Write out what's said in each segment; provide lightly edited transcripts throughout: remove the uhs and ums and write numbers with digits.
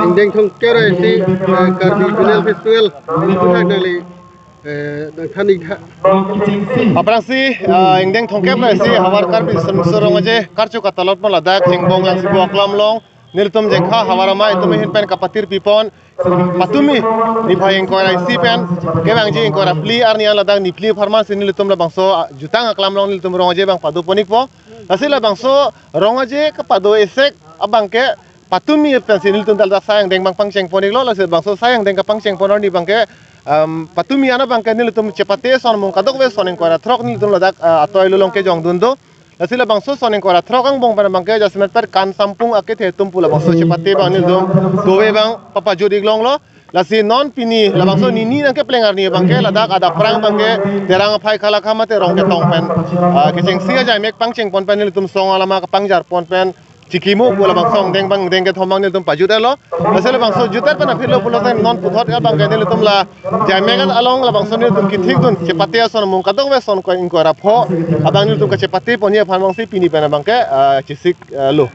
Indeng thong kere si Karbi Binal Festival punak nali thani Aprang si ingdeng thongkep na si hawar karbi sorong aje karchu katalot mo ladak jingbong ang si buaklam long niltum jengkha hawarama itumi hin pen kapatir pipon patumi ni phayeng ko rai si pen kebang ji ko rapli arni ladak ni pli farmasi niltum la bangso jutang aklam long niltum rong aje bang padu ponik po asila bangso rong aje kapado esek abang ke patumi pensil niltum dal sayang deng bang pangcheng ponik lo lasil bangso sayang deng ka pangcheng ponor ni bangke patumi ana bangke niltum cepate son mung kadok we soning ko ra throk niltum ladak atoy lulong ke jong dundo lasila bangso soning ko ra throk ang bong bangke jasmet per kan sampung ake the tum pula bangso cepate bang niltum dowe bang papa jodi glong lo lasi non pini la bangso nini nang ke plengar ni bangke ladak ada prang bangke terang phai khala khamate rong ke tong pen kecheng sia jai mek pangcheng pon pen niltum song alama ka pangjar pon pen cikimu pula bangsong deng ke thomang niltum pajuter lo lasile bangso juter pen afilo pula sen non puthot ka bangke niltum la jamegan along la bangso niltum kithik dun cepate son mung kadok we son ko inko rapho abang niltum ka cepate ponia phan bangsi pini pen bangke cisik lo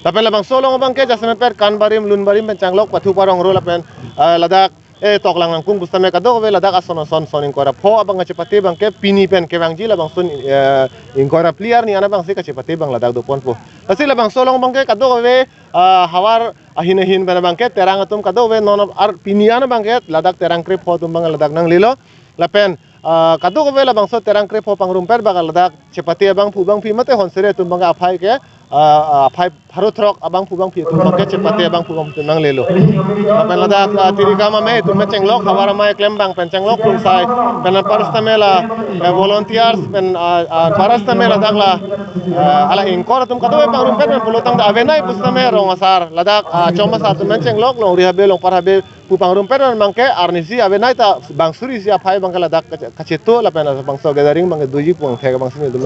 tapi la bangso long bangke jasme per kanbarim lunbarim pencanglok pathu parong ro la pen ladak toklang langkung gustame kadok we ladak ason son inko rapho abang cepate bangke pini pen ke bangji la bangsun inko rapliar ni ana bangsi ka cepate bang ladak do pon po Asila bang solong bangke kado we hawar ahin pen bangke terang atum kado we non ar piniana bangke ladak terang krip ho tum bang ladak nang lilo lapen kado we la bangso terang krip ho pang rumper bagal ladak cepati abang pu bang pi mate honsere tum bang aphai ke aphai harut rok abang pu bang pi tum bangke cepati abang pu bang tum nang lilo lapen ladak tirika ma me tum cenglok hawar ma klembang pen cenglok tum sai pen parastamela volunteers pen parastamela dakla ala ingkor tum kado bang rumper pen pulotang da avenai pustame rong asar ladak choma sa tum cenglok long rihabe long parhabe pu pang rumper pen bangke arnisi avenai ta bang suri sia phai bangke ladak kaceto la pen bang so gathering bang duji pung thega bang sini dum